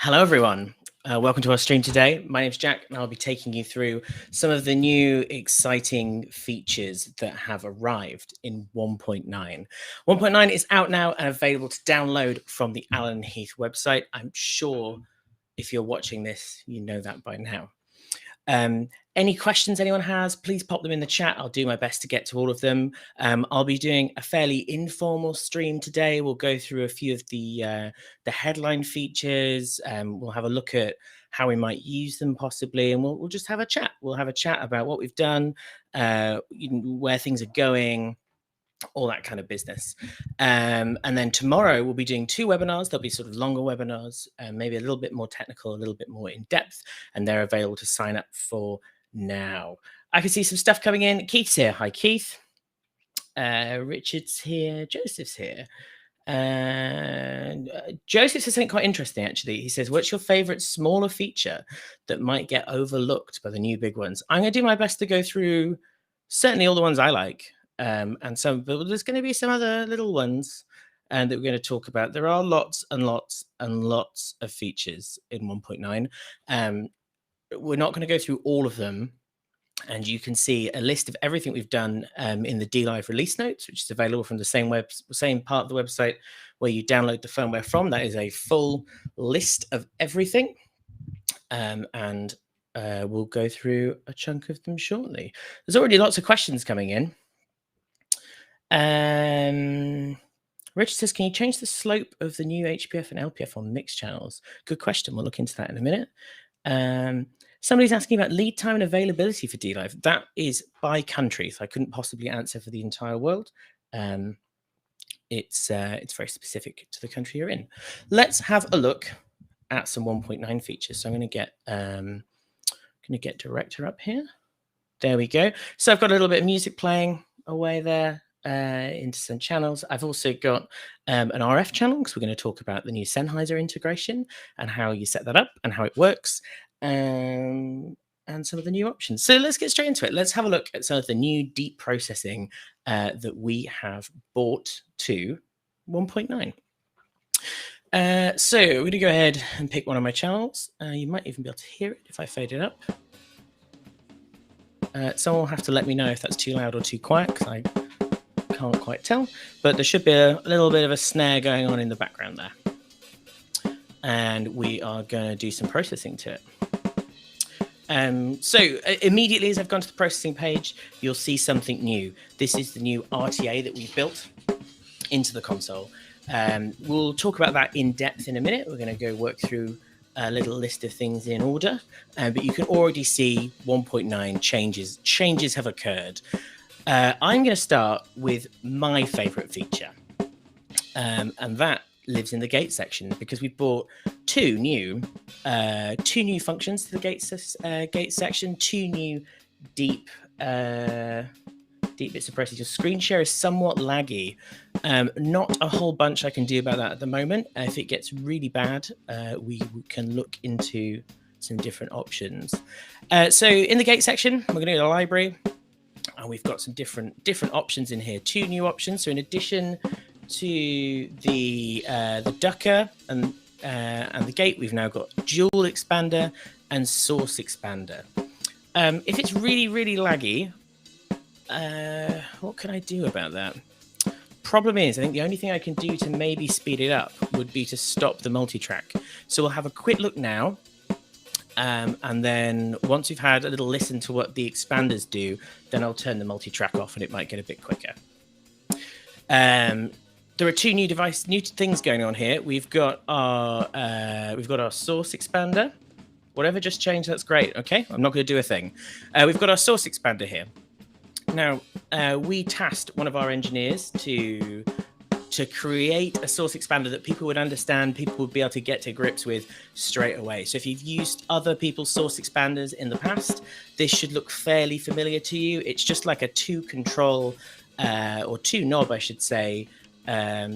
Hello, everyone. Welcome to our stream today. My name's Jack, and I'll be taking you through some of the new exciting features that have arrived in 1.9. 1.9 is out now and available to download from the Alan Heath website. I'm sure if you're watching this, you know that by now. Any questions anyone has, please pop them in the chat. I'll do my best to get to all of them. I'll be doing a fairly informal stream today. We'll go through a few of the headline features. We'll have a look at how we might use them possibly, and we'll just have a chat. We'll have a chat about what we've done, where things are going, all that kind of business. And then tomorrow we'll be doing 2 webinars. They'll be sort of longer webinars, maybe a little bit more technical, a little bit more in depth, and they're available to sign up for now. I can see some stuff coming in. Keith's here. Hi, Keith. Richard's here. Joseph's here. Joseph says something quite interesting, actually. He says, what's your favorite smaller feature that might get overlooked by the new big ones? I'm going to do my best to go through certainly all the ones I like. And some, but there's going to be some other little ones that we're going to talk about. There are lots and lots and lots of features in 1.9. We're not going to go through all of them. And you can see a list of everything we've done in the dLive release notes, which is available from the same part of the website where you download the firmware from. That is a full list of everything. And we'll go through a chunk of them shortly. There's already lots of questions coming in. Richard says, can you change the slope of the new HPF and LPF on mixed channels? Good question. We'll look into that in a minute. Somebody's asking about lead time and availability for dLive. That is by country, so I couldn't possibly answer for the entire world. It's very specific to the country you're in. Let's have a look at some 1.9 features. So I'm going to get Director up here. There we go. So I've got a little bit of music playing away there. Into some channels. I've also got an RF channel because we're going to talk about the new Sennheiser integration and how you set that up and how it works, and some of the new options. So let's get straight into it. Let's have a look at some of the new deep processing that we have brought to 1.9. So we're going to go ahead and pick one of my channels. You might even be able to hear it if I fade it up. Someone will have to let me know if that's too loud or too quiet because I can't quite tell, but there should be a little bit of a snare going on in the background there. And we are going to do some processing to it. So immediately as I've gone to the processing page, you'll see something new. This is the new RTA that we've built into the console. We'll talk about that in depth in a minute. We're going to go work through a little list of things in order, but you can already see 1.9 changes have occurred. I'm going to start with my favorite feature, and that lives in the gate section because we've brought two new functions to the gate section, 2 new deep bits of processing. Your screen share is somewhat laggy. Not a whole bunch I can do about that at the moment. If it gets really bad, we can look into some different options. So in the gate section, we're going to go to the library. And we've got some different options in here. 2 new options. So in addition to the ducker and the gate, we've now got dual expander and source expander. If it's really, really laggy, what can I do about that? Problem is, I think the only thing I can do to maybe speed it up would be to stop the multi-track. So we'll have a quick look now. And then once you've had a little listen to what the expanders do, then I'll turn the multi-track off and it might get a bit quicker. There are 2 new things going on here. We've got our source expander. Whatever just changed, that's great. Okay, I'm not going to do a thing. We've got our source expander here. Now, we tasked one of our engineers to create a source expander that people would understand, people would be able to get to grips with straight away. So if you've used other people's source expanders in the past, this should look fairly familiar to you. It's just like a 2-control or 2-knob, I should say,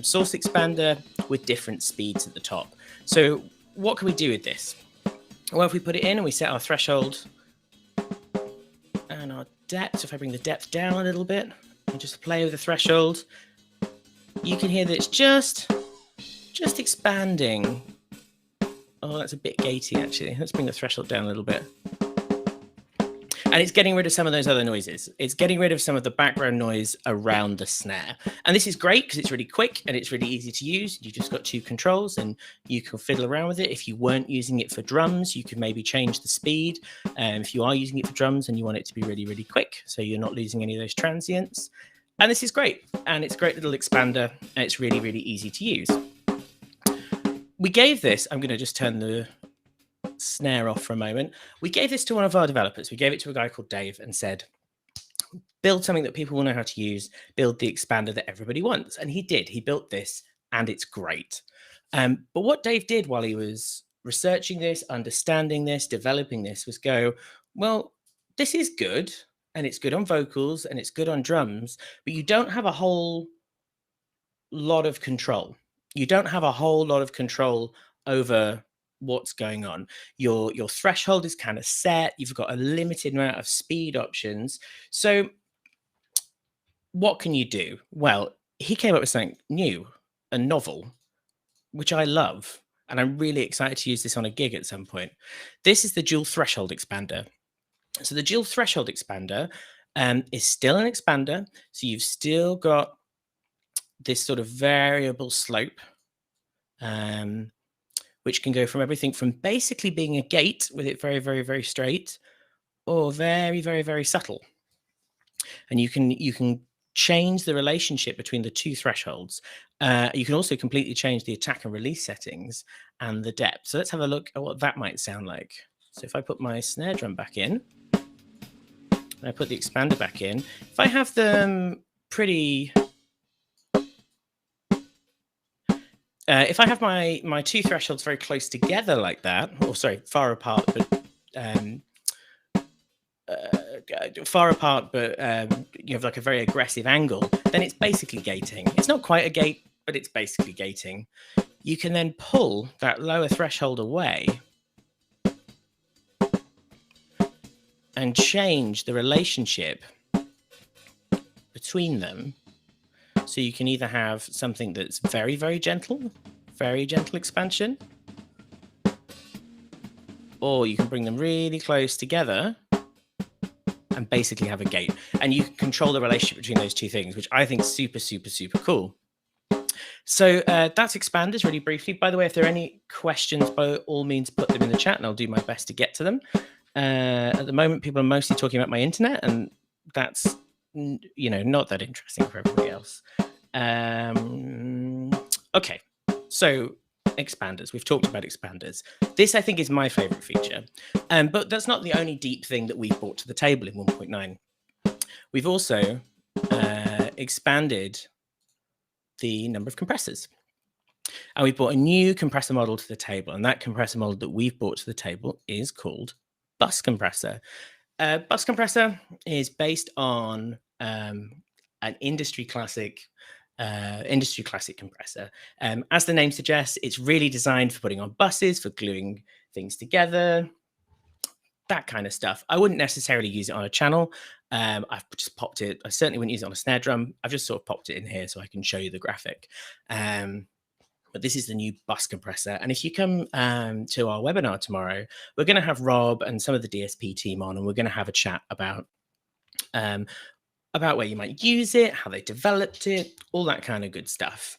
source expander with different speeds at the top. So what can we do with this? Well, if we put it in and we set our threshold and our depth, so if I bring the depth down a little bit and just play with the threshold, you can hear that it's just expanding Oh, that's a bit gaty, actually. Let's bring the threshold down a little bit. And it's getting rid of some of those other noises. It's getting rid of some of the background noise around the snare. And this is great because it's really quick and it's really easy to use. You've just got 2 controls and you can fiddle around with it. If you weren't using it for drums, you could maybe change the speed. If you are using it for drums and you want it to be really, really quick, so you're not losing any of those transients. And this is great. And it's a great little expander. And it's really, really easy to use. We gave this, I'm going to just turn the snare off for a moment. We gave this to one of our developers. We gave it to a guy called Dave and said, build something that people will know how to use, build the expander that everybody wants. And he did. He built this and it's great. But what Dave did while he was researching this, understanding this, developing this was go, well, this is good and it's good on vocals and it's good on drums, but you don't have a whole lot of control. You don't have a whole lot of control over what's going on. Your threshold is kind of set. You've got a limited amount of speed options. So what can you do? Well, he came up with something new, a novel, which I love. And I'm really excited to use this on a gig at some point. This is the dual threshold expander. So the dual threshold expander is still an expander. So you've still got this sort of variable slope, which can go from everything from basically being a gate with it very, very, very straight, or very, very, very subtle. And you can change the relationship between the 2 thresholds. You can also completely change the attack and release settings and the depth. So let's have a look at what that might sound like. So if I put my snare drum back in, and I put the expander back in, if I have them pretty... if I have my 2 thresholds very close together like that, or sorry, far apart, but you have like a very aggressive angle, then it's basically gating. It's not quite a gate, but it's basically gating. You can then pull that lower threshold away and change the relationship between them. So you can either have something that's very, very gentle expansion, or you can bring them really close together and basically have a gate. And you can control the relationship between those 2 things, which I think is super, super, super cool. So that's expanders really briefly. By the way, if there are any questions, by all means, put them in the chat and I'll do my best to get to them. At the moment, people are mostly talking about my internet, and that's, not that interesting for everybody else. Okay, so expanders. We've talked about expanders. This, I think, is my favorite feature. But that's not the only deep thing that we've brought to the table in 1.9. We've also expanded the number of compressors. And we've brought a new compressor model to the table. And that compressor model that we've brought to the table is called Bus Compressor. Bus Compressor is based on an industry classic compressor. As the name suggests, it's really designed for putting on buses, for gluing things together, that kind of stuff. I wouldn't necessarily use it on a channel. I've just popped it. I certainly wouldn't use it on a snare drum. I've just sort of popped it in here so I can show you the graphic. But this is the new bus compressor. And if you come to our webinar tomorrow, we're going to have Rob and some of the DSP team on, and we're going to have a chat about where you might use it, how they developed it, all that kind of good stuff.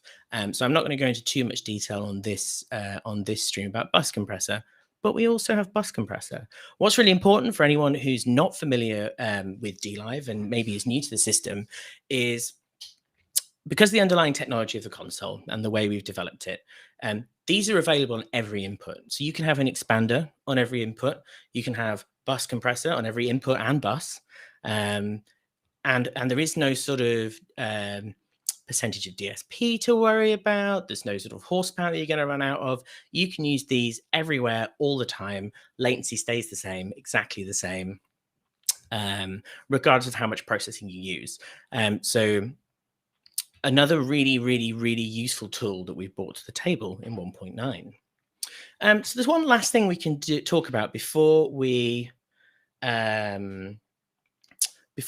So I'm not going to go into too much detail on this stream about bus compressor, but we also have bus compressor. What's really important for anyone who's not familiar with dLive and maybe is new to the system is, because the underlying technology of the console and the way we've developed it, these are available on every input. So you can have an expander on every input. You can have bus compressor on every input and bus. And there is no sort of percentage of DSP to worry about. There's no sort of horsepower that you're going to run out of. You can use these everywhere all the time. Latency stays the same, exactly the same, regardless of how much processing you use. So another really, really, really useful tool that we've brought to the table in 1.9. So there's one last thing we can talk about before we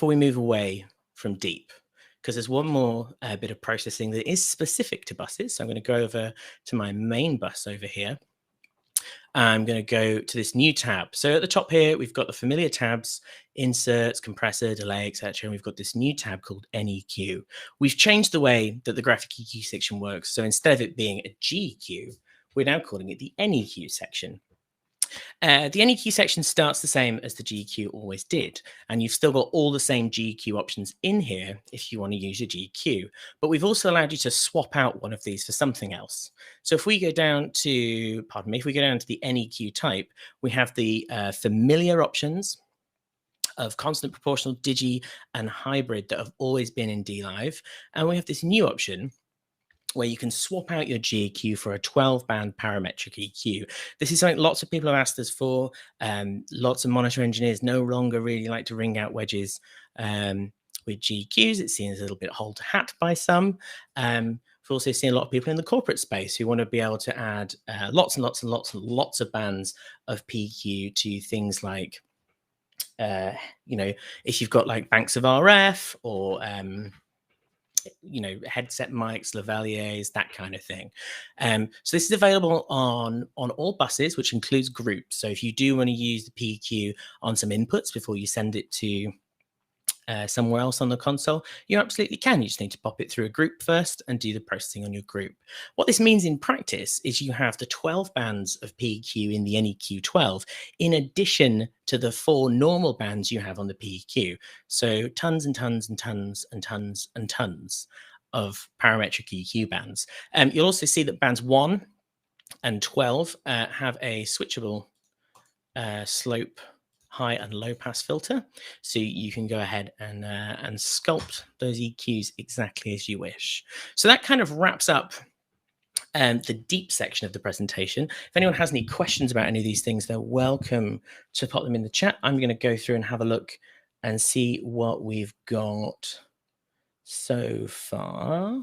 move away from deep, because there's one more bit of processing that is specific to buses. So I'm going to go over to my main bus over here. I'm going to go to this new tab. So at the top here, we've got the familiar tabs, inserts, compressor, delay, etc. And we've got this new tab called NEQ. We've changed the way that the graphic EQ section works. So instead of it being a GEQ, we're now calling it the NEQ section. The NEQ section starts the same as the GEQ always did, and you've still got all the same GEQ options in here if you want to use your GEQ, but we've also allowed you to swap out one of these for something else. So if we go down to, if we go down to the NEQ type, we have the familiar options of constant, proportional, digi, and hybrid that have always been in dLive, and we have this new option where you can swap out your GEQ for a 12-band parametric EQ. This is something lots of people have asked us for. Lots of monitor engineers no longer really like to ring out wedges with GEQs. It's seen as a little bit hold to hat by some. We've also seen a lot of people in the corporate space who want to be able to add lots and lots and lots and lots of bands of PQ to things like, if you've got like banks of RF or headset mics, lavaliers, that kind of thing. So this is available on all buses, which includes groups. So if you do want to use the PQ on some inputs before you send it to somewhere else on the console, you absolutely can. You just need to pop it through a group first and do the processing on your group. What this means in practice is you have the 12 bands of PQ in the NEQ 12, in addition to the 4 normal bands you have on the PQ. So tons and tons and tons and tons and tons of parametric EQ bands. You'll also see that bands 1 and 12 have a switchable slope high and low pass filter, so you can go ahead and sculpt those EQs exactly as you wish. So that kind of wraps up the deep section of the presentation. If anyone has any questions about any of these things, they're welcome to pop them in the chat. I'm going to go through and have a look and see what we've got so far.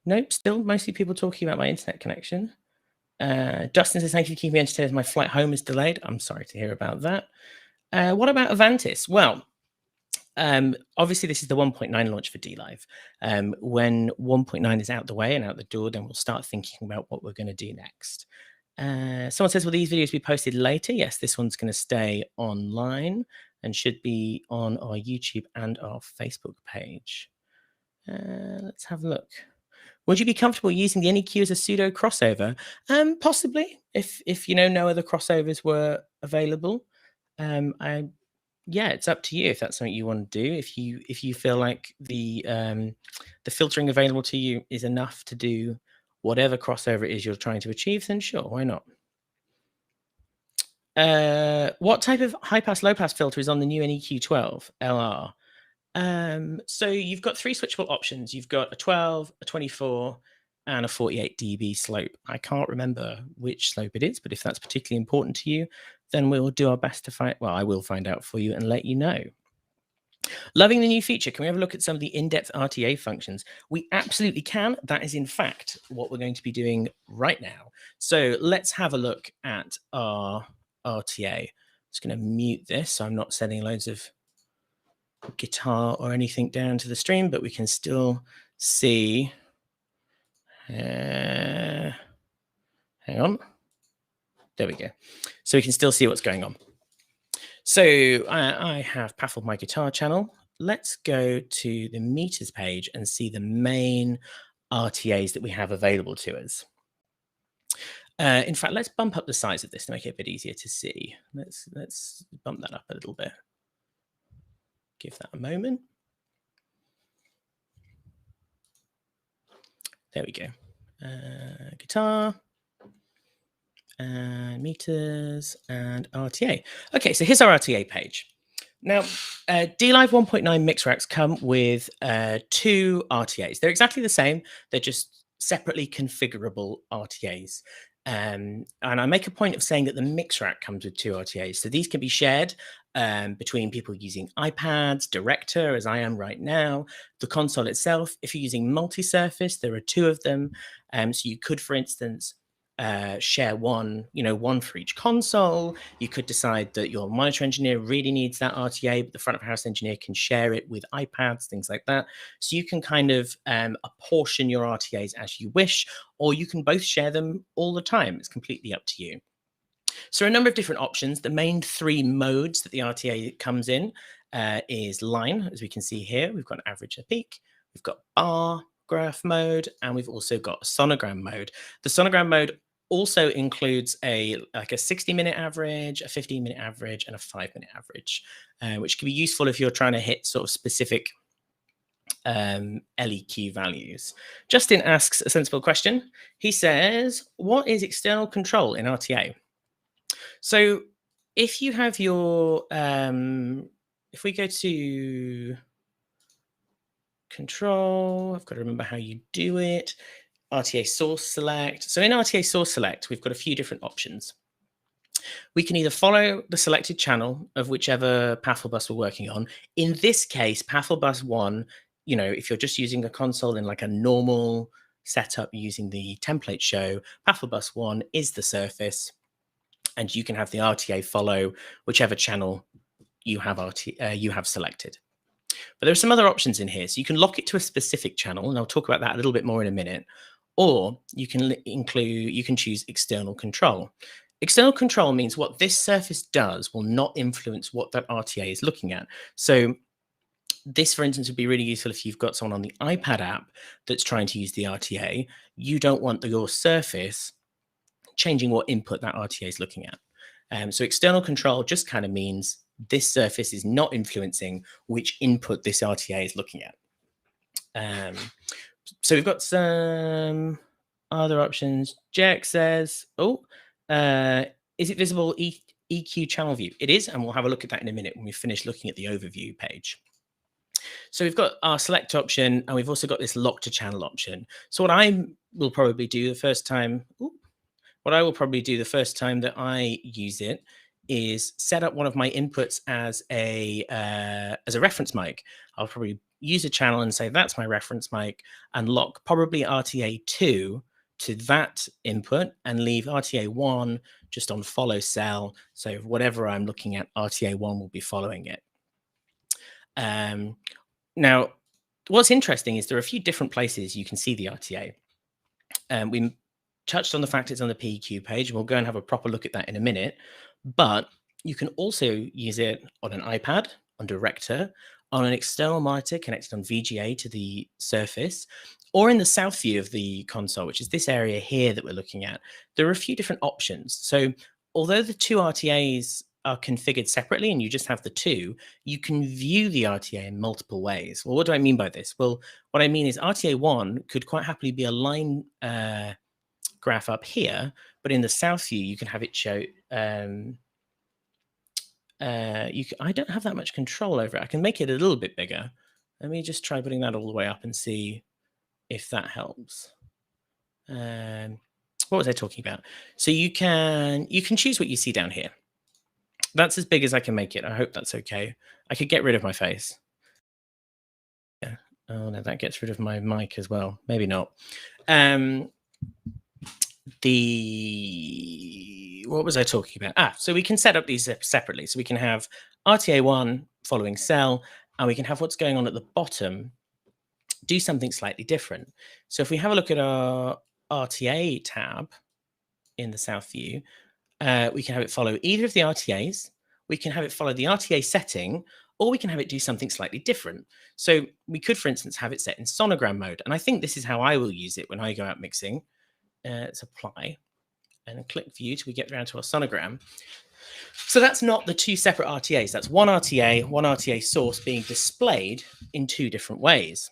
Nope, still mostly people talking about my internet connection. Justin says, thank you for keeping me entertained as my flight home is delayed. I'm sorry to hear about that. What about Avantis? Well, obviously this is the 1.9 launch for dLive. When 1.9 is out the way and out the door, then we'll start thinking about what we're going to do next. Someone says, will these videos be posted later? Yes, this one's going to stay online and should be on our YouTube and our Facebook page. Let's have a look. Would you be comfortable using the NEQ as a pseudo crossover? Possibly, if no other crossovers were available. Yeah, it's up to you if that's something you want to do. If you feel like the filtering available to you is enough to do whatever crossover it is you're trying to achieve, then sure, why not? What type of high pass, low pass filter is on the new NEQ 12 LR? So you've got 3 switchable options. You've got a 12, a 24, and a 48 dB slope. I can't remember which slope it is, but if that's particularly important to you, then we'll do our best to find, well, I will find out for you and let you know. Loving the new feature. Can we have a look at some of the in-depth RTA functions? We absolutely can. That is, in fact, what we're going to be doing right now. So let's have a look at our RTA. I'm just going to mute this so I'm not sending loads of guitar or anything down to the stream, but we can still see. Hang on. There we go. So we can still see what's going on. So I have baffled my guitar channel. Let's go to the meters page and see the main RTAs that we have available to us. In fact, let's bump up the size of this to make it a bit easier to see. Let's bump that up a little bit. Give that a moment. There we go. Guitar, and meters, and RTA. Okay, so here's our RTA page. Now, dLive 1.9 mix racks come with 2 RTAs. They're exactly the same. They're just separately configurable RTAs. And I make a point of saying that the mix rack comes with 2 RTAs. So these can be shared between people using iPads, Director, as I am right now, the console itself. If you're using multi-surface, there are 2 of them. So you could, for instance, share one for each console. You could decide that your monitor engineer really needs that RTA, but the front of house engineer can share it with iPads, things like that. So you can kind of apportion your RTAs as you wish, or you can both share them all the time. It's completely up to you. So a number of different options. The main three modes that the RTA comes in is line, as we can see here. We've got an average and peak. We've got bar graph mode, and we've also got sonogram mode. The sonogram mode also includes a 60-minute average, a 15-minute average, and a 5-minute average, which can be useful if you're trying to hit sort of specific LEQ values. Justin asks a sensible question. He says, what is external control in RTA? So if you have your, if we go to control, I've got to remember how you do it. RTA source select. So in RTA source select, we've got a few different options. We can either follow the selected channel of whichever pathful bus we're working on. In this case, pathful bus 1, if you're just using a console in like a normal setup using the template show, pathful bus 1 is the surface, and you can have the RTA follow whichever channel you have selected. But there are some other options in here. So you can lock it to a specific channel, and I'll talk about that a little bit more in a minute. Or you can choose external control. External control means what this surface does will not influence what that RTA is looking at. So this, for instance, would be really useful if you've got someone on the iPad app that's trying to use the RTA. You don't want your surface changing what input that RTA is looking at. So external control just kind of means this surface is not influencing which input this RTA is looking at. So we've got some other options. Jack says, is it visible EQ channel view? It is, and we'll have a look at that in a minute when we finish looking at the overview page. So we've got our select option, and we've also got this lock to channel option. So what I will probably do the first time, that I use it is set up one of my inputs as a reference mic. I'll probably use a channel and say that's my reference mic, and lock probably RTA 2 to that input, and leave RTA 1 just on follow cell. So whatever I'm looking at, RTA 1 will be following it. Now, what's interesting is there are a few different places you can see the RTA. We touched on the fact it's on the PEQ page, and we'll go and have a proper look at that in a minute. But you can also use it on an iPad, on Director, on an external monitor connected on VGA to the surface, or in the south view of the console, which is this area here that we're looking at. There are a few different options. So although the two RTAs are configured separately and you just have the two, you can view the RTA in multiple ways. Well, what do I mean by this? Well, what I mean is RTA 1 could quite happily be a line graph up here, but in the south view, you can have it show. I don't have that much control over it. I can make it a little bit bigger. Let me just try putting that all the way up and see if that helps. What was I talking about? So you can choose what you see down here. That's as big as I can make it. I hope that's okay. I could get rid of my face. Yeah. Oh no, that gets rid of my mic as well. Maybe not. What was I talking about? So we can set up these separately. So we can have RTA 1 following cell, and we can have what's going on at the bottom do something slightly different. So if we have a look at our RTA tab in the south view, we can have it follow either of the RTAs, we can have it follow the RTA setting, or we can have it do something slightly different. So we could, for instance, have it set in sonogram mode. And I think this is how I will use it when I go out mixing. Let's apply and click view till we get around to our sonogram. So that's not the two separate RTAs. That's one RTA source being displayed in two different ways.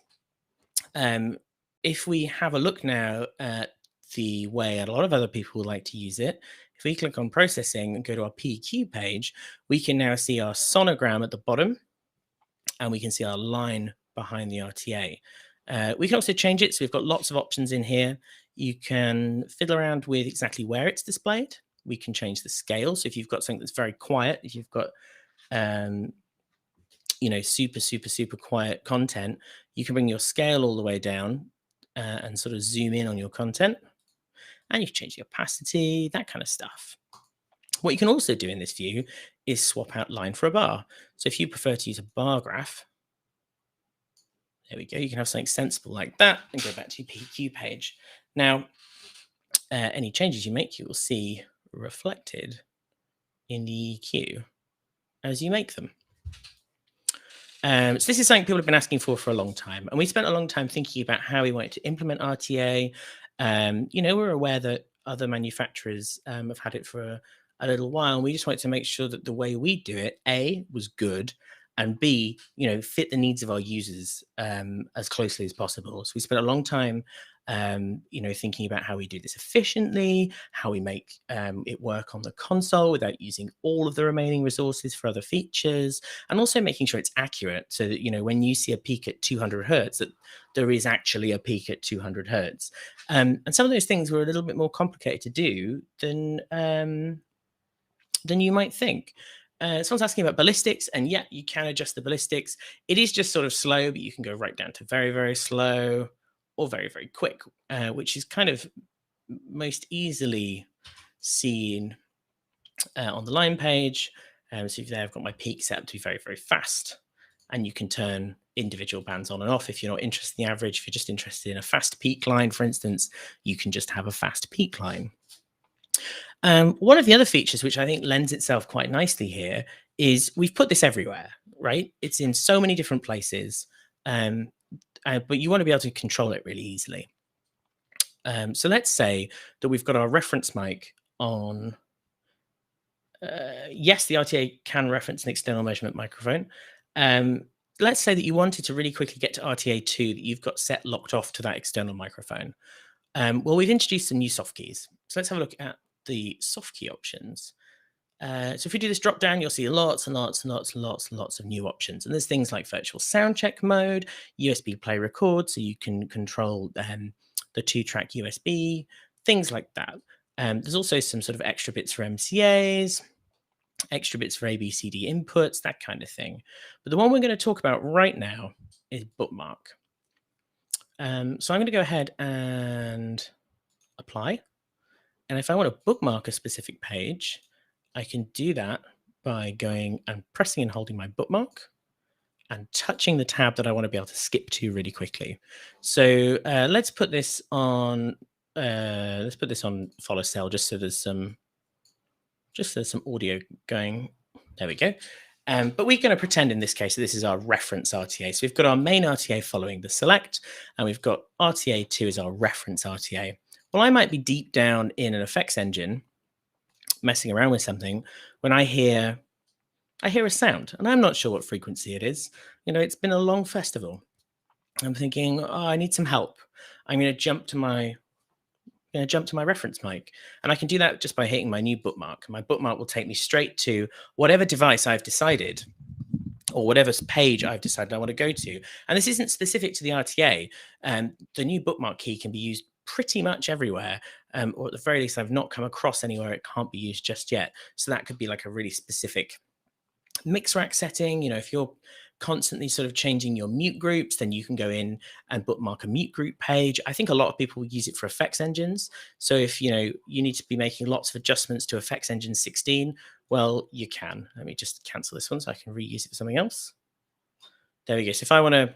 If we have a look now at the way a lot of other people would like to use it, if we click on processing and go to our PQ page, we can now see our sonogram at the bottom, and we can see our line behind the RTA. We can also change it. So we've got lots of options in here. You can fiddle around with exactly where it's displayed. We can change the scale. So if you've got something that's very quiet, if you've got, super quiet content, you can bring your scale all the way down and sort of zoom in on your content. and you can change the opacity, that kind of stuff. What you can also do in this view is swap out line for a bar. So if you prefer to use a bar graph, there we go, you can have something sensible like that and go back to your PQ page. Now, any changes you make, you will see reflected in the EQ as you make them. So this is something people have been asking for a long time, and we spent a long time thinking about how we wanted to implement RTA. We're aware that other manufacturers have had it for a little while, and we just wanted to make sure that the way we do it, A, was good, and B, fit the needs of our users as closely as possible. So we spent a long time thinking about how we do this efficiently, how we make it work on the console without using all of the remaining resources for other features, and also making sure it's accurate so that, when you see a peak at 200 hertz, that there is actually a peak at 200 hertz. And some of those things were a little bit more complicated to do than you might think. Someone's asking about ballistics, and yeah, you can adjust the ballistics. It is just sort of slow, but you can go right down to very, very slow or very, very quick, which is kind of most easily seen on the line page. So there I've got my peak set up to be very, very fast, and you can turn individual bands on and off if you're not interested in the average. If you're just interested in a fast peak line, for instance, you can just have a fast peak line. One of the other features, which I think lends itself quite nicely here, is we've put this everywhere, right? It's in so many different places, but you want to be able to control it really easily. So let's say that we've got our reference mic on. Yes, the RTA can reference an external measurement microphone. Let's say that you wanted to really quickly get to RTA 2 that you've got set locked off to that external microphone. Well, we've introduced some new soft keys. So let's have a look at the soft key options. So if you do this drop down, you'll see lots and lots and lots and lots and lots of new options. And there's things like virtual sound check mode, USB play record, so you can control the 2-track USB, things like that. There's also some sort of extra bits for MCAs, extra bits for ABCD inputs, that kind of thing. But the one we're going to talk about right now is bookmark. So I'm going to go ahead and apply. And if I want to bookmark a specific page, I can do that by going and pressing and holding my bookmark and touching the tab that I want to be able to skip to really quickly. So let's put this on. Let's put this on follow cell just so there's some audio going. There we go. But we're going to pretend in this case that this is our reference RTA. So we've got our main RTA following the select, and we've got RTA 2 as our reference RTA. Well, I might be deep down in an effects engine messing around with something when I hear a sound, and I'm not sure what frequency it is. It's been a long festival. I'm thinking, I need some help. I'm going to jump to my reference mic, and I can do that just by hitting my new bookmark. My bookmark will take me straight to whatever device I've decided, or whatever page I've decided I want to go to. And this isn't specific to the RTA. The new bookmark key can be used pretty much everywhere, or at the very least, I've not come across anywhere it can't be used just yet. So that could be like a really specific mix rack setting. If you're constantly sort of changing your mute groups, then you can go in and bookmark a mute group page. I think a lot of people use it for effects engines. So if you need to be making lots of adjustments to effects engine 16, well, you can. Let me just cancel this one so I can reuse it for something else. There we go. So if I want to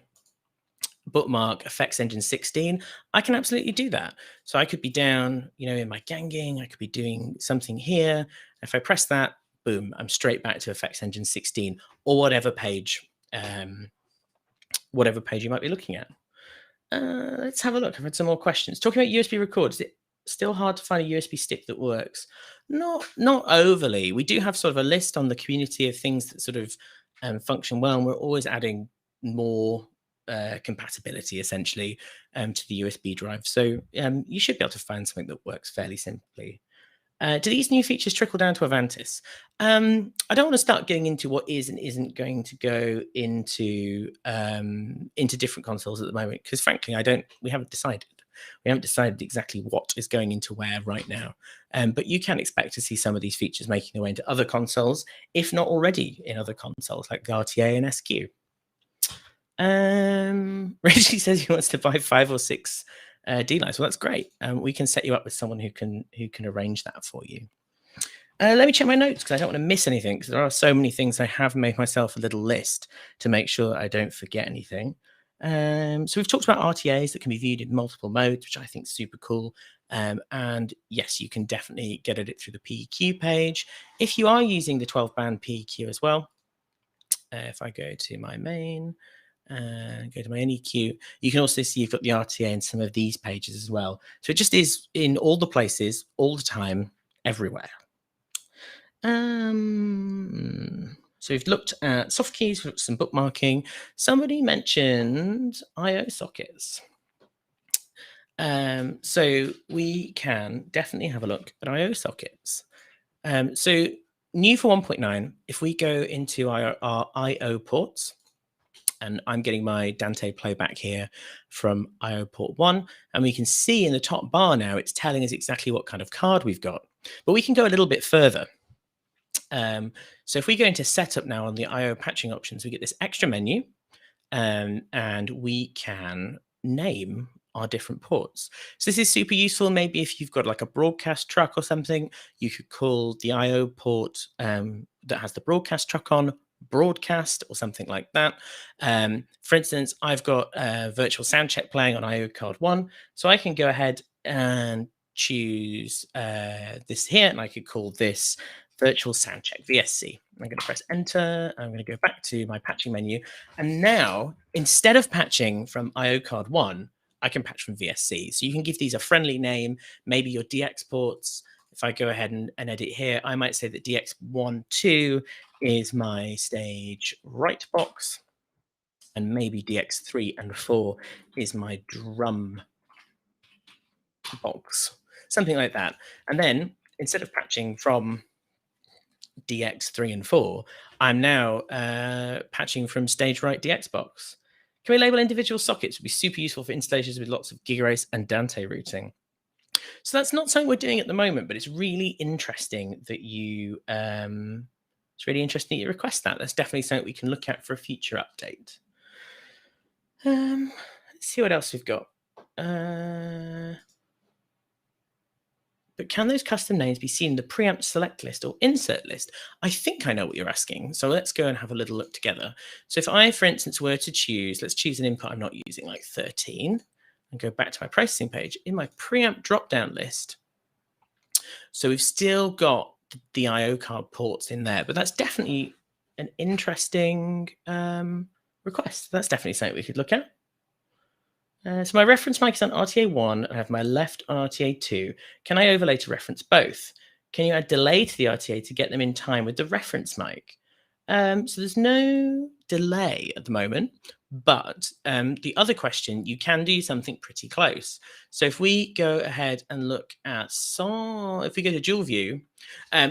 bookmark effects engine 16, I can absolutely do that. So I could be down, in my ganging, I could be doing something here. If I press that, boom, I'm straight back to effects engine 16 or whatever page you might be looking at. Let's have a look. I've had some more questions. Talking about USB record, is it still hard to find a USB stick that works? Not overly. We do have sort of a list on the community of things that sort of function well, and we're always adding more compatibility essentially to the USB drive. So you should be able to find something that works fairly simply. Do these new features trickle down to Avantis? I don't want to start getting into what is and isn't going to go into different consoles at the moment, because frankly, we haven't decided. We haven't decided exactly what is going into where right now. But you can expect to see some of these features making their way into other consoles, if not already in other consoles like the RTA and SQ. Reggie says he wants to buy 5 or 6 dLive. So that's great. We can set you up with someone who can arrange that for you. Let me check my notes because I don't want to miss anything, because there are so many things. I have made myself a little list to make sure that I don't forget anything. So we've talked about RTAs that can be viewed in multiple modes, which I think is super cool. And yes, you can definitely get at it through the PEQ page. If you are using the 12-band PEQ as well, if I go to my main and go to my NEQ, you can also see you've got the RTA in some of these pages as well. So it just is in all the places, all the time, everywhere. So we've looked at soft keys, we've looked at some bookmarking. Somebody mentioned I/O sockets. So we can definitely have a look at I/O sockets. So new for 1.9, if we go into our I/O ports, and I'm getting my Dante playback here from I/O port 1, and we can see in the top bar now, it's telling us exactly what kind of card we've got. But we can go a little bit further. So if we go into setup now on the I/O patching options, we get this extra menu, and we can name our different ports. So this is super useful. Maybe if you've got like a broadcast truck or something, you could call the I/O port that has the broadcast truck on broadcast or something like that. For instance, I've got a virtual sound check playing on I/O card 1, so I can go ahead and choose this here, and I could call this virtual sound check VSC. I'm going to press enter. I'm going to go back to my patching menu. And now, instead of patching from IO card 1, I can patch from VSC. So you can give these a friendly name, maybe your DX ports. If I go ahead and edit here, I might say that DX12 is my stage right box, and maybe DX3 and 4 is my drum box, something like that. And then instead of patching from DX3 and 4, I'm now patching from stage right DX box. Can we label individual sockets? Would be super useful for installations with lots of Gigatrace and Dante routing. So that's not something we're doing at the moment, but it's really interesting that you request that. That's definitely something we can look at for a future update. Let's see what else we've got. But can those custom names be seen in the preamp select list or insert list? I think I know what you're asking. So let's go and have a little look together. So if I, for instance, were to choose, let's choose an input I'm not using, like 13, and go back to my processing page, in my preamp drop-down list. So we've still got the IO card ports in there, but that's definitely an interesting request. That's definitely something we could look at. So my reference mic is on RTA 1. I have my left on RTA 2. Can I overlay to reference both? Can you add delay to the RTA to get them in time with the reference mic? So there's no delay at the moment, but the other question, you can do something pretty close. So if we go ahead and look at if we go to dual view,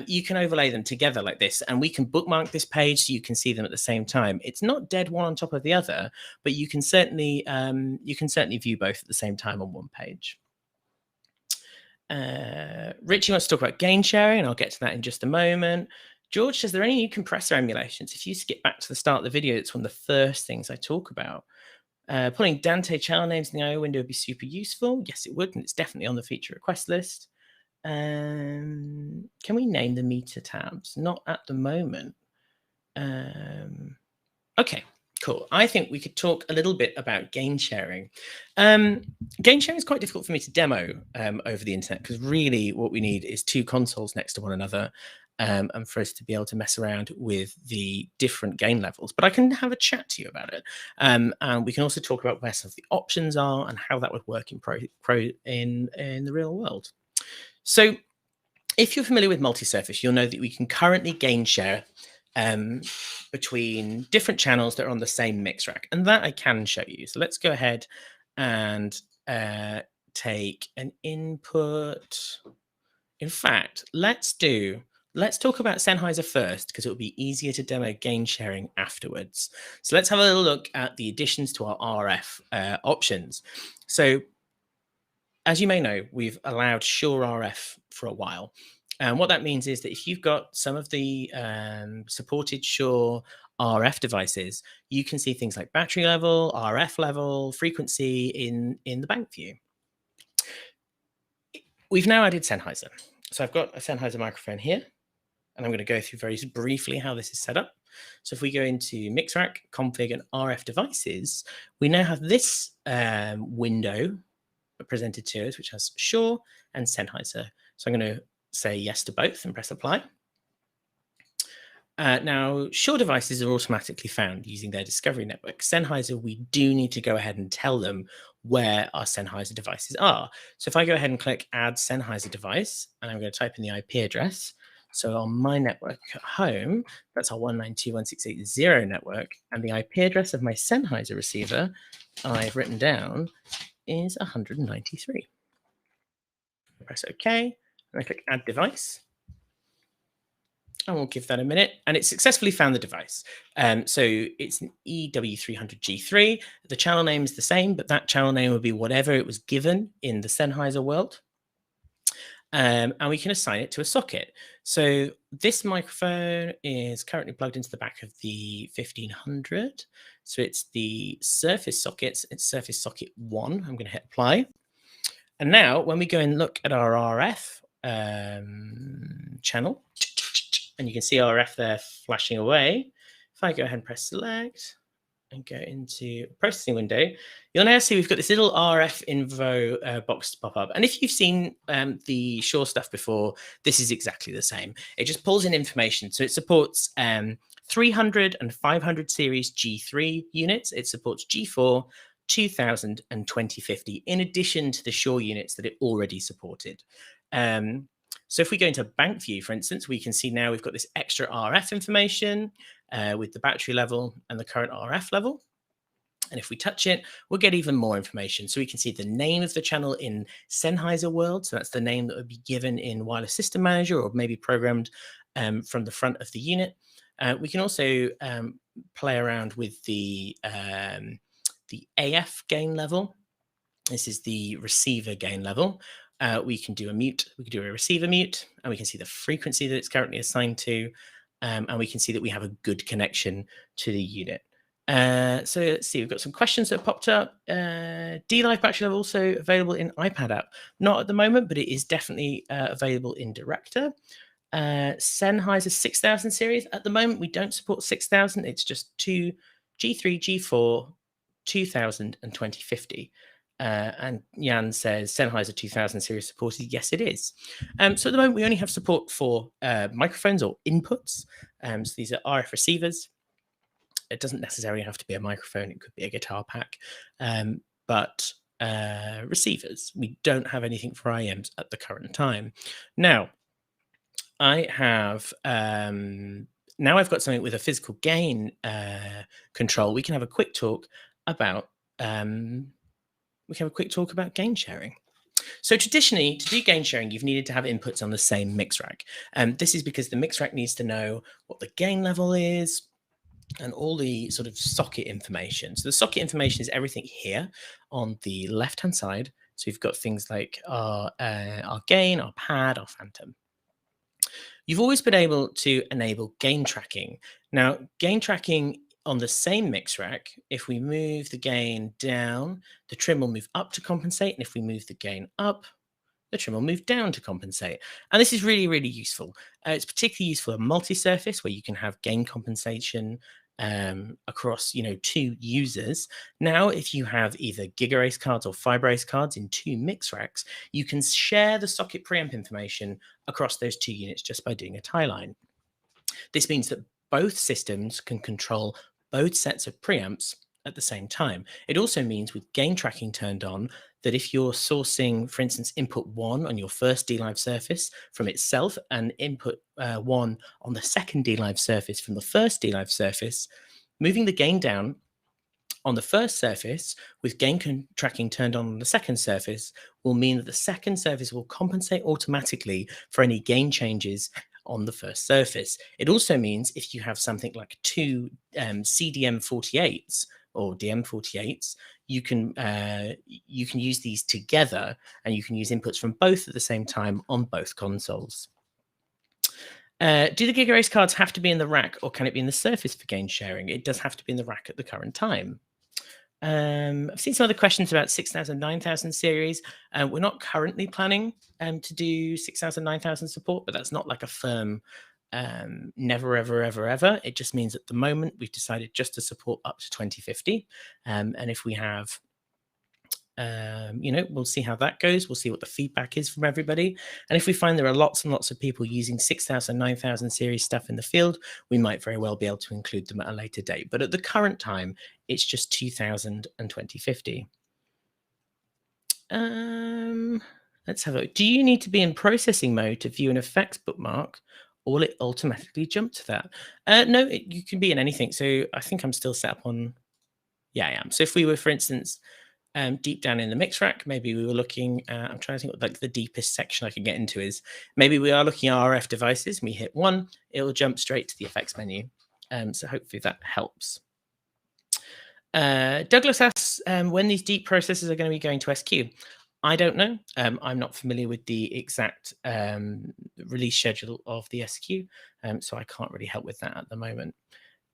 you can overlay them together like this, and we can bookmark this page so you can see them at the same time. It's not dead one on top of the other, but you can certainly view both at the same time on one page. Richie wants to talk about gain sharing, and I'll get to that in just a moment. George says, are there any new compressor emulations? If you skip back to the start of the video, it's one of the first things I talk about. Putting Dante channel names in the IO window would be super useful. Yes, it would, and it's definitely on the feature request list. Can we name the meter tabs? Not at the moment. Okay, cool. I think we could talk a little bit about gain sharing. Gain sharing is quite difficult for me to demo over the internet, because really what we need is two consoles next to one another, and for us to be able to mess around with the different gain levels. But I can have a chat to you about it. And we can also talk about where some of the options are and how that would work in the real world. So if you're familiar with multi-surface, you'll know that we can currently gain share between different channels that are on the same mix rack, and that I can show you. So let's go ahead and take an input. In fact, let's talk about Sennheiser first, because it will be easier to demo gain sharing afterwards. So let's have a little look at the additions to our RF options. So as you may know, we've allowed Shure RF for a while. And what that means is that if you've got some of the supported Shure RF devices, you can see things like battery level, RF level, frequency in the bank view. we've now added Sennheiser. So I've got a Sennheiser microphone here, and I'm going to go through very briefly how this is set up. So if we go into Mix Rack, Config, and RF Devices, we now have this window presented to us, which has Shure and Sennheiser. So I'm going to say yes to both and press Apply. Now, Shure devices are automatically found using their discovery network. Sennheiser, we do need to go ahead and tell them where our Sennheiser devices are. So if I go ahead and click Add Sennheiser Device, and I'm going to type in the IP address. So on my network at home, that's our 192.168.0 network, and the IP address of my Sennheiser receiver I've written down is 193. Press OK, and I click Add Device. And we'll give that a minute. And it successfully found the device. So it's an EW300G3. The channel name is the same, but that channel name will be whatever it was given in the Sennheiser world. And we can assign it to a socket. So this microphone is currently plugged into the back of the 1500. So it's the Surface sockets. It's Surface socket 1. I'm going to hit Apply. And now when we go and look at our RF channel, and you can see RF there flashing away. If I go ahead and press select and go into processing window, you'll now see we've got this little RF info box to pop up. And if you've seen the Shure stuff before, this is exactly the same. It just pulls in information. So it supports 300 and 500 series G3 units. It supports G4, 2000 and 2050, in addition to the Shure units that it already supported. So if we go into bank view, for instance, we can see now we've got this extra RF information with the battery level and the current RF level. And if we touch it, we'll get even more information. So we can see the name of the channel in Sennheiser world. So that's the name that would be given in Wireless System Manager or maybe programmed from the front of the unit. We can also play around with the AF gain level. This is the receiver gain level. We can do a mute, we can do a receiver mute, and we can see the frequency that it's currently assigned to, and we can see that we have a good connection to the unit. So let's see, we've got some questions that have popped up. dLive battery level also available in iPad app. Not at the moment, but it is definitely available in Director. Sennheiser 6000 series. At the moment, we don't support 6000. It's just two G3, G4, 2000 and 2050. And Jan says Sennheiser 2000 series supported. Yes, it is. So at the moment, we only have support for microphones or inputs. So these are RF receivers. It doesn't necessarily have to be a microphone. It could be a guitar pack. But receivers, we don't have anything for IMs at the current time. Now, I have now I've got something with a physical gain control. We can have a quick talk about gain sharing. So traditionally, to do gain sharing, you've needed to have inputs on the same mix rack. This is because the mix rack needs to know what the gain level is and all the sort of socket information. So the socket information is everything here on the left-hand side. So you've got things like our gain, our pad, our phantom. You've always been able to enable gain tracking. Now, gain tracking on the same mix rack, if we move the gain down, the trim will move up to compensate. And if we move the gain up, the trim will move down to compensate. And this is really, really useful. It's particularly useful in multi-surface where you can have gain compensation across, two users. Now, if you have either GigaAce cards or FiberAce cards in two mix racks, you can share the socket preamp information across those two units just by doing a tie line. This means that both systems can control both sets of preamps at the same time. It also means with gain tracking turned on that if you're sourcing, for instance, input 1 on your first dLive surface from itself and input 1 on the second dLive surface from the first dLive surface, moving the gain down on the first surface with gain tracking turned on the second surface will mean that the second surface will compensate automatically for any gain changes on the first surface. It also means if you have something like two CDM48s or DM48s, you can use these together and you can use inputs from both at the same time on both consoles. Do the GigaAce cards have to be in the rack or can it be in the surface for gain sharing? It does have to be in the rack at the current time. I've seen some other questions about 6000, 9000 series. We're not currently planning to do 6000, 9000 support, but that's not like a firm never, ever, ever, ever. It just means at the moment we've decided just to support up to 2050. And if we have we'll see how that goes. We'll see what the feedback is from everybody. And if we find there are lots and lots of people using 6000, 9000 series stuff in the field, we might very well be able to include them at a later date. But at the current time, it's just 2000 and 2050. Let's have a look. Do you need to be in processing mode to view an effects bookmark, or will it automatically jump to that? No, you can be in anything. So I think I'm still set up on, yeah, I am. So if we were, for instance, deep down in the mix rack, maybe we were looking at, I'm trying to think what like the deepest section I can get into is, maybe we are looking at RF devices and we hit one, it'll jump straight to the effects menu. So hopefully that helps. Douglas asks when these deep processors are going to be going to SQ. I don't know. I'm not familiar with the exact release schedule of the SQ, so I can't really help with that at the moment.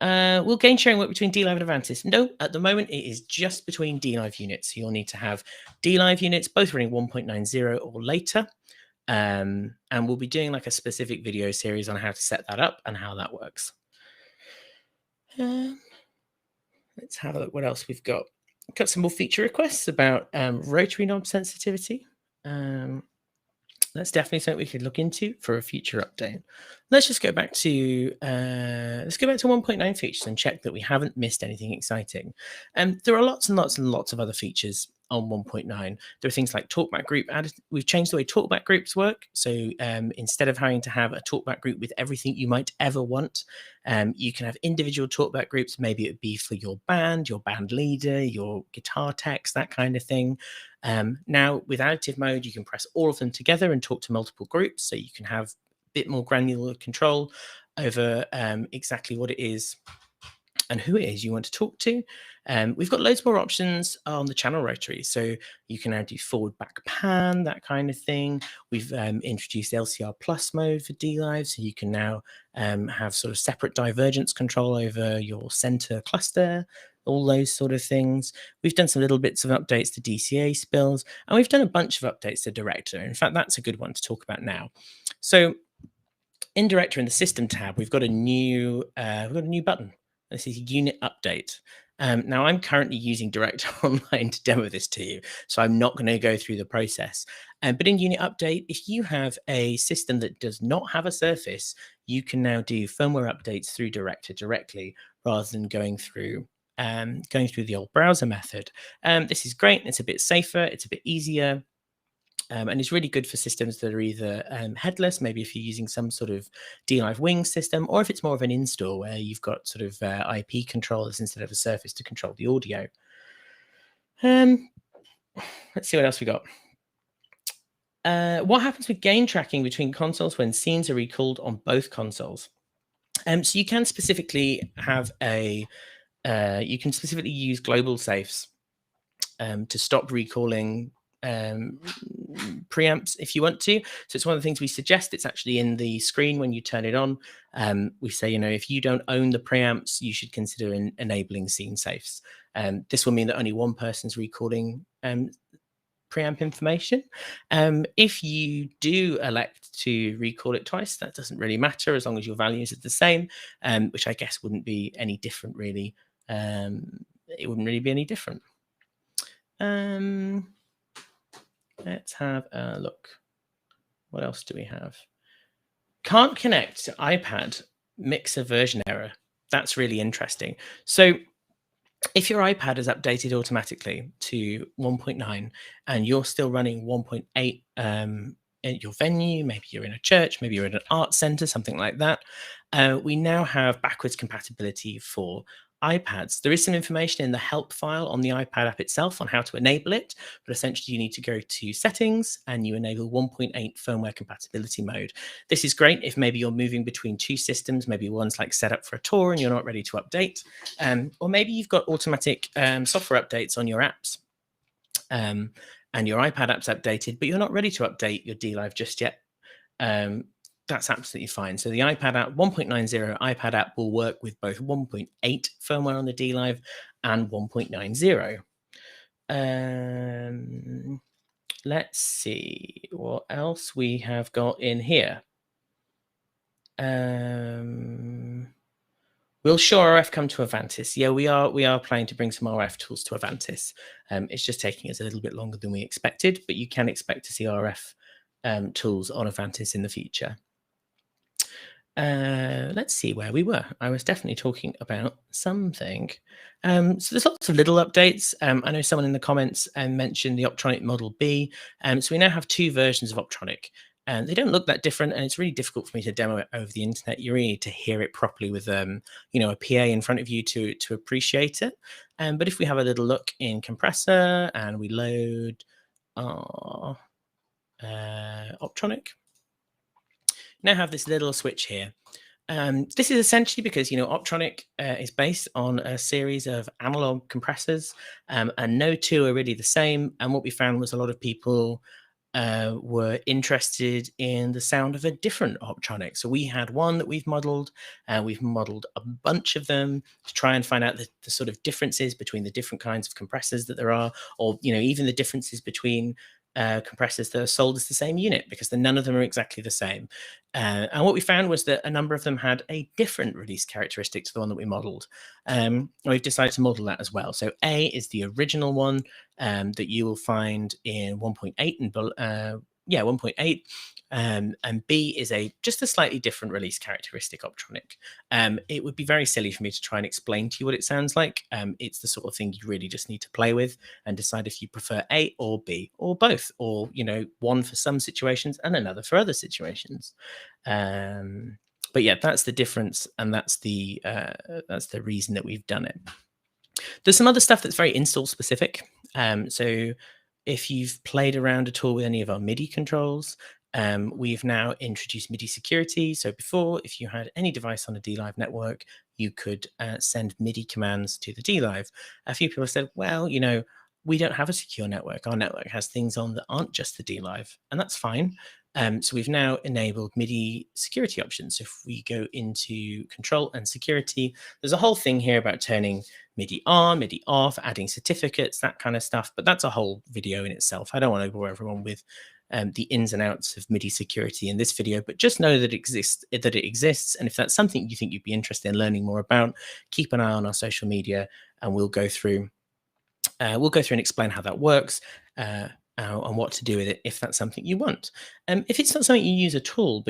Will gain sharing work between dLive and Avantis? No, at the moment it is just between dLive units. So you'll need to have dLive units, both running 1.90 or later. And we'll be doing like a specific video series on how to set that up and how that works. Let's have a look what else we've got. We've got some more feature requests about rotary knob sensitivity. That's definitely something we could look into for a future update. Let's just go back to 1.9 features and check that we haven't missed anything exciting. There are lots and lots and lots of other features on 1.9. There are things like talkback group added. We've changed the way talkback groups work. So instead of having to have a talkback group with everything you might ever want, you can have individual talkback groups. Maybe it would be for your band leader, your guitar techs, that kind of thing. Now with additive mode, you can press all of them together and talk to multiple groups. So you can have a bit more granular control over exactly what it is and who it is you want to talk to. We've got loads more options on the channel rotary. So you can now do forward back pan, that kind of thing. We've introduced LCR plus mode for dLive. So you can now have sort of separate divergence control over your center cluster, all those sort of things. We've done some little bits of updates to DCA spills, and we've done a bunch of updates to Director. In fact, that's a good one to talk about now. So in Director, in the System tab, we've got a new button. This is Unit Update. Now, I'm currently using Director Online to demo this to you, so I'm not going to go through the process. But in Unit Update, if you have a system that does not have a surface, you can now do firmware updates through Director directly rather than going through the old browser method. This is great. It's a bit safer. It's a bit easier. And it's really good for systems that are either headless, maybe if you're using some sort of dLive Wing system, or if it's more of an install where you've got sort of IP controllers instead of a surface to control the audio. Let's see what else we got. What happens with gain tracking between consoles when scenes are recalled on both consoles? So you can specifically have use global safes to stop recalling preamps if you want to. So it's one of the things we suggest. It's actually in the screen when you turn it on. We say, if you don't own the preamps, you should consider enabling scene safes. This will mean that only one person's recalling preamp information. If you do elect to recall it twice, that doesn't really matter as long as your values are the same, which I guess wouldn't be any different really. It wouldn't really be any different. Let's have a look. What else do we have? Can't connect to iPad, mixer version error. That's really interesting. So if your iPad is updated automatically to 1.9 and you're still running 1.8 at your venue, maybe you're in a church, maybe you're in an art center, something like that, we now have backwards compatibility for iPads. There is some information in the help file on the iPad app itself on how to enable it, but essentially you need to go to settings and you enable 1.8 firmware compatibility mode. This is great if maybe you're moving between two systems, maybe one's like set up for a tour and you're not ready to update, or maybe you've got automatic software updates on your apps. And your iPad app's updated, but you're not ready to update your dLive just yet. That's absolutely fine. So the iPad app 1.90 iPad app will work with both 1.8 firmware on the dLive and 1.90. Let's see what else we have got in here. Will Show RF come to Avantis? Yeah, we are planning to bring some RF tools to Avantis. It's just taking us a little bit longer than we expected, but you can expect to see RF tools on Avantis in the future. Let's see where we were. I was definitely talking about something. So there's lots of little updates. I know someone in the comments mentioned the Optronic Model B. So we now have 2 versions of Optronic. And they don't look that different, and it's really difficult for me to demo it over the internet. You really need to hear it properly with, a PA in front of you to appreciate it. But if we have a little look in Compressor and we load our Optronic, now have this little switch here. This is essentially because, Optronic is based on a series of analog compressors, and no 2 are really the same. And what we found was a lot of people were interested in the sound of a different Optronic. So we had one that we've modeled, and we've modeled a bunch of them to try and find out the sort of differences between the different kinds of compressors that there are, or even the differences between compressors that are sold as the same unit, because none of them are exactly the same. And what we found was that a number of them had a different release characteristic to the one that we modeled. We've decided to model that as well. So A is the original one that you will find in 1.8 and 1.8. And B is just a slightly different release characteristic Optronic. It would be very silly for me to try and explain to you what it sounds like. It's the sort of thing you really just need to play with and decide if you prefer A or B or both, or one for some situations and another for other situations. But yeah, that's the difference, and that's the reason that we've done it. There's some other stuff that's very install specific. So if you've played around at all with any of our MIDI controls, we've now introduced MIDI security. So before, if you had any device on a dLive network, you could send MIDI commands to the dLive. A few people have said, well, we don't have a secure network. Our network has things on that aren't just the dLive, and that's fine. So we've now enabled MIDI security options. So if we go into control and security, there's a whole thing here about turning MIDI on, MIDI off, adding certificates, that kind of stuff. But that's a whole video in itself. I don't want to bore everyone with the ins and outs of MIDI security in this video, but just know that it exists. And if that's something you think you'd be interested in learning more about, keep an eye on our social media, and we'll go through and explain how that works. And what to do with it if that's something you want. If it's not something you use at all,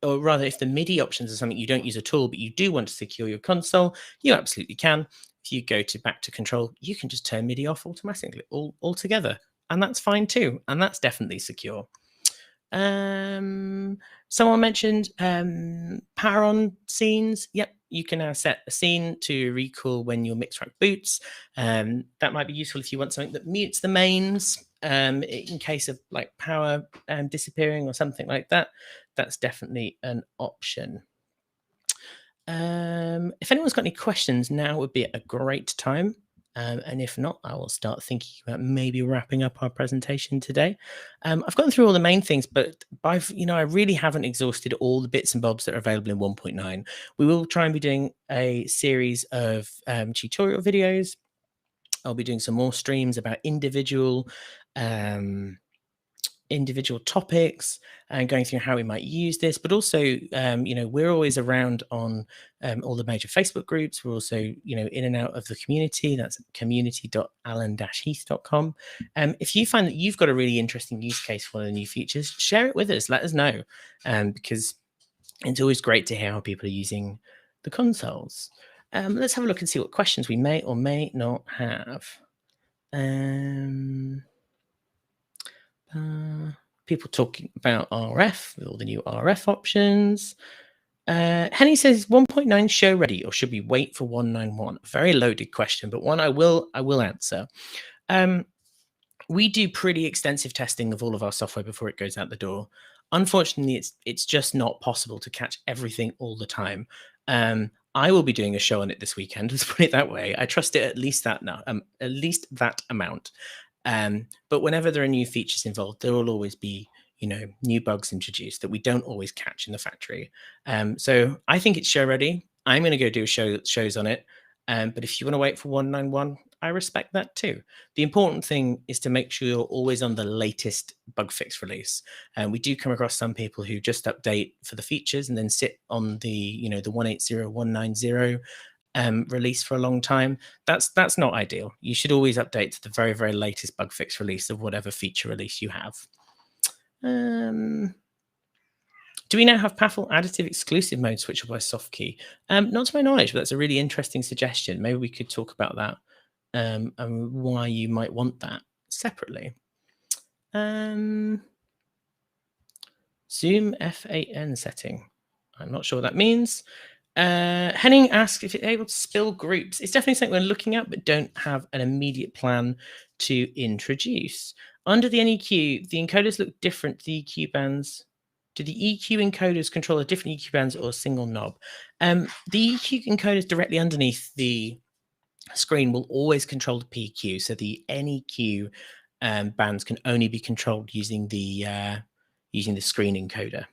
or rather if the MIDI options are something you don't use at all, but you do want to secure your console, you absolutely can. If you go back to control, you can just turn MIDI off automatically altogether, and that's fine too, and that's definitely secure. Someone mentioned power on scenes. Yep, you can now set a scene to recall when your mix track boots. That might be useful if you want something that mutes the mains in case of like power disappearing or something like that. That's definitely an option. If anyone's got any questions, now would be a great time. And if not, I will start thinking about maybe wrapping up our presentation today. I've gone through all the main things, but I really haven't exhausted all the bits and bobs that are available in 1.9. We will try and be doing a series of tutorial videos. I'll be doing some more streams about individual topics and going through how we might use this, but also we're always around on all the major Facebook groups. We're also in and out of the community. That's community.alan-heath.com. If you find that you've got a really interesting use case for one of the new features, share it with us. Let us know, because it's always great to hear how people are using the consoles. Let's have a look and see what questions we may or may not have. People talking about RF with all the new RF options. Henny says 1.9 show ready, or should we wait for 191? Very loaded question, but one I will answer. We do pretty extensive testing of all of our software before it goes out the door. Unfortunately, it's just not possible to catch everything all the time. I will be doing a show on it this weekend. Let's put it that way. I trust it at least that amount. But whenever there are new features involved, there will always be, new bugs introduced that we don't always catch in the factory. So I think it's show ready. I'm going to go do shows on it. But if you want to wait for 191, I respect that too. The important thing is to make sure you're always on the latest bug fix release. And we do come across some people who just update for the features and then sit on the, the 180, 190 release for a long time. That's not ideal. You should always update to the very, very latest bug fix release of whatever feature release you have. Do we now have PAFL additive exclusive mode switchable by soft key? Not to my knowledge, but that's a really interesting suggestion. Maybe we could talk about that and why you might want that separately. Zoom F8N setting. I'm not sure what that means. Henning asks if it's able to spill groups. It's definitely something we're looking at, but don't have an immediate plan to introduce. Under the NEQ, the encoders look different to the EQ bands. Do the EQ encoders control the different EQ bands or a single knob? The EQ encoders directly underneath the screen will always control the PQ. So the NEQ bands can only be controlled using the screen encoder.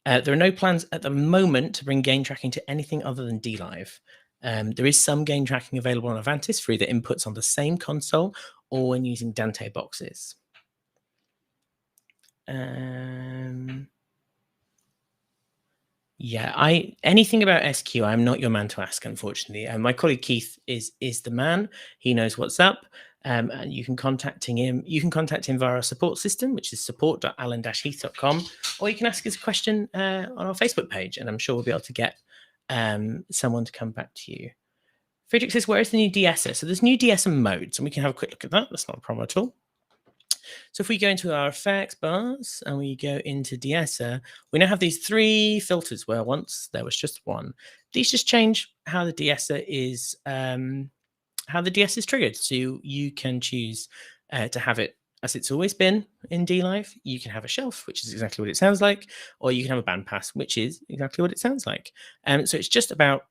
There are no plans at the moment to bring gain tracking to anything other than dLive. There is some gain tracking available on Avantis for either inputs on the same console or when using Dante boxes. Yeah, anything about SQ, I'm not your man to ask, unfortunately. My colleague Keith is the man. He knows what's up. And you can contact him. You can contact him via our support system, which is support.alan-heath.com, or you can ask us a question on our Facebook page, and I'm sure we'll be able to get someone to come back to you. Friedrich says, where is the new de-esser? So there's new de-esser modes, and we can have a quick look at that. That's not a problem at all. So if we go into our effects bars and we go into de-esser, we now have these 3 filters where once there was just one. These just change how the de-esser is triggered. So you can choose to have it as it's always been in dLive. You can have a shelf, which is exactly what it sounds like, or you can have a bandpass, which is exactly what it sounds like. So it's just about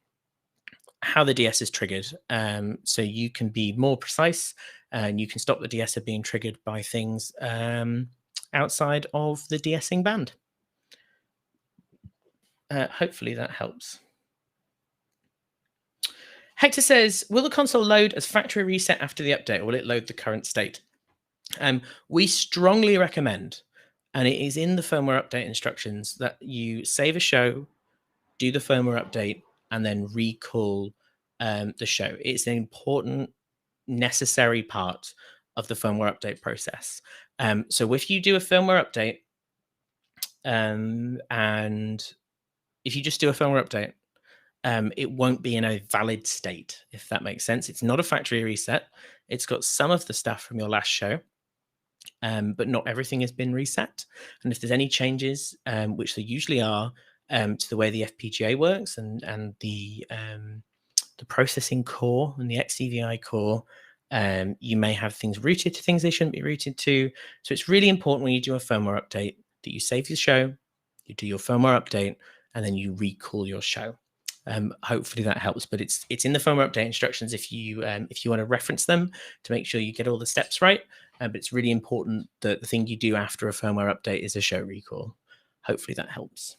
how the de-esser is triggered. So you can be more precise and you can stop the de-esser being triggered by things outside of the de-essing band. Hopefully that helps. Hector says, will the console load as factory reset after the update, or will it load the current state? We strongly recommend, and it is in the firmware update instructions, that you save a show, do the firmware update, and then recall the show. It's an important, necessary part of the firmware update process. So if you do a firmware update, and if you just do a firmware update, it won't be in a valid state, if that makes sense. It's not a factory reset. It's got some of the stuff from your last show, but not everything has been reset. And if there's any changes, which there usually are, to the way the FPGA works and the processing core and the XCVI core, you may have things routed to things they shouldn't be routed to. So it's really important when you do a firmware update that you save your show, you do your firmware update, and then you recall your show. Hopefully that helps, but it's in the firmware update instructions if you want to reference them to make sure you get all the steps right. But it's really important that the thing you do after a firmware update is a show recall. Hopefully that helps.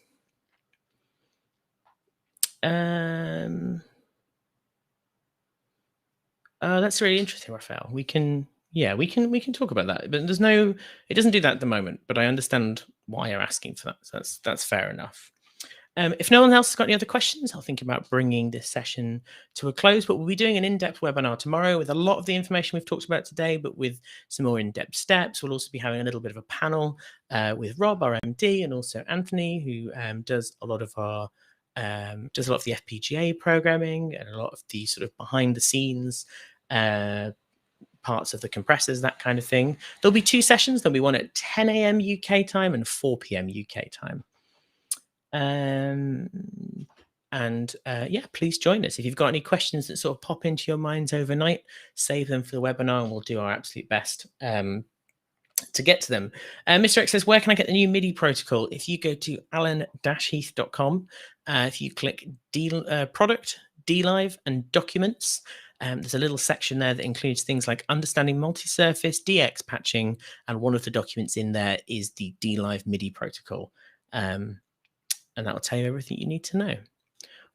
That's really interesting, Raphael. We can talk about that, but it doesn't do that at the moment, but I understand why you're asking for that. So that's fair enough. If no one else has got any other questions, I'll think about bringing this session to a close, but we'll be doing an in-depth webinar tomorrow with a lot of the information we've talked about today, but with some more in-depth steps. We'll also be having a little bit of a panel with Rob, our MD, and also Anthony, who does a lot of the FPGA programming and a lot of the sort of behind the scenes parts of the compressors, that kind of thing. There'll be 2 sessions. There'll be one at 10 a.m. UK time and 4 p.m. UK time. Please join us. If you've got any questions that sort of pop into your minds overnight, save them for the webinar and we'll do our absolute best to get to them. Mr. X says, where can I get the new MIDI protocol? If you go to alan-heath.com, if you click product, dLive, and documents, there's a little section there that includes things like understanding multi-surface, DX patching, and one of the documents in there is the dLive MIDI protocol. And that will tell you everything you need to know.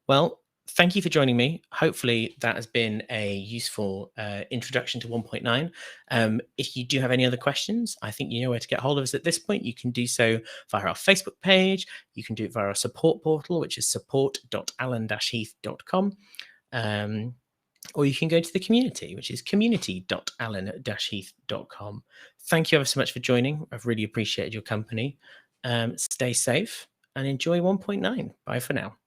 Well, Thank you for joining me. Hopefully that has been a useful introduction to 1.9. If you do have any other questions, I think you know where to get hold of us at this point. You can do so via our Facebook page. You can do it via our support portal, which is support.alan-heath.com. Or you can go to the community, which is community.alan-heath.com. Thank you ever so much for joining. I've really appreciated your company. Stay safe and enjoy 1.9. Bye for now.